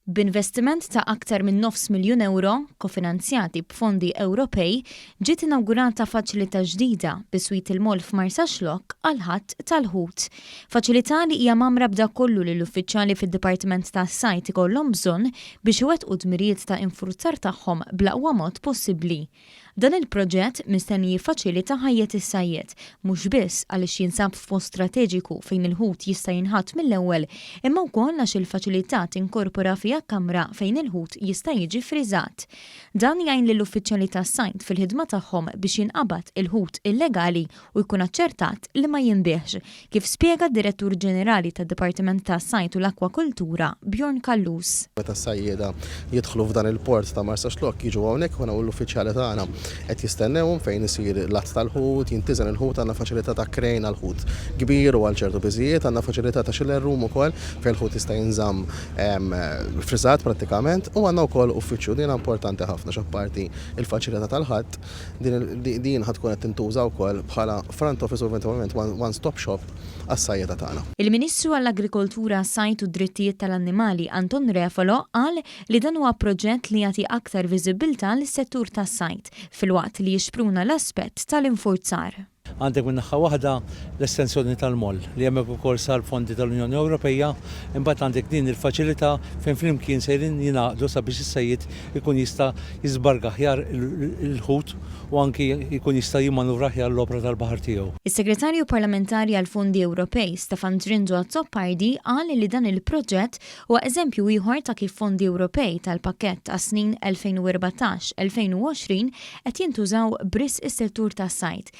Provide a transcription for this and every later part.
B'investiment ta' aktar minn nofs miljun euro, ko-finanzjati b'fondi Ewropej, ġiet inawgurata faċilità ġdida bi-swit il-moll f'Marsaxlokk għall-Ħatt Tal-Ħut. Faċilità li hija mamra b'dak kollu li l-uffiċjali fid-Dipartiment tas-Sajd ikollhom bżonn biex iwettqu d-dmirijiet ta' infurzar tagħhom bl-aqwa mod possibbli. Dan il-proġett mistenni jiffaċilita ħajjet is-sajjied, mhux biss għaliex jinsab f'post strateġiku fejn il-ħut jista' jinħatt mill-ewwel, imma wkoll għax il-faċilità tinkorpora fiha kamra fejn il-ħut jista' jiġi friżat. Dan jgħin lill-uffiċjali tas-Sajd fil-ħidma tagħhom biex jinqabad il-ħut illegali u jkun aċċertat li ma jinbieħx, kif spjega d-Direttur Ġenerali tad-Dipartiment tas-Sajd u l-Akwakultura Bjorn Kallus. Meta s-sajjieda jidħlu f'dan il-port ta' Marsaxlokk jiġu hawnhekk u l-uffiċjali tagħna qed jistennewhom fejn isir l-att tal-ħut, jintiżen il-ħut, għandna faċilità ta' krejn għall-ħut kbir u għal ċertu biżijiet, għandna faċilità ta' chiller room ukoll fejn il-ħut jista' jinżamm friżat prattikament u għandna wkoll uffiċċju din importanti ħafna x'apparti il-faċilità tal-ħadd din ħadd tkun qed tintuża wkoll bħala front office u eventualment one-stop shop għas-sajjieda tagħna. Il-Ministru għall-Agrikoltura, Sajd u d-Drittijiet tal-Annimali Anton Refalo qal li dan huwa proġett li jagħti aktar viżibilità lis-settur tas-sajd filwaqt li jixpruna l-aspett tal-infurzar. Għandek min-naħa waħda l-estensjoni tal-moll li hemmhekk ukoll sar fondi tal-Unjoni Ewropea, imbagħad għandek din il-faċilità fejn flimkien sejrin jingħaqdu sabiex is-sajjied ikun jista' jiżbarga aħjar il-ħut u anki jkun jista' jimmanuvra aħjar l-opra tal-baħar tiegħu. Is-Segretarju Parlamentari għall-Fondi Ewropej Stefan Drindu Azzopardi qal li dan il-proġett huwa eżempju ieħor ta' kif fondi Ewropej tal-pakkett ta' snin 2014-2020 qed jintużaw briss is-settur tas-sajd.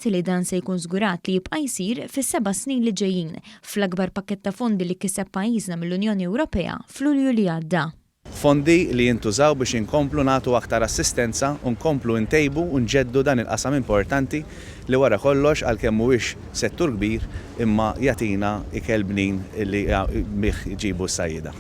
Li dan se jkun żgurat li jibqa' jsir fis-7 snin li ġejjin fl-akbar pakkett ta' fondi li kiseb pajjiżna mill-Unjoni Ewropea f'Lulju li għadda. Fondi li jintużaw biex inkomplu nagħtu aktar assistenza u nkomplu ntejbu u nġeddu dan il-qasam importanti li wara kollox għalkemm mhuwiex settur kbir imma jagħtina ikel bnin li jġibu s-sajjieda.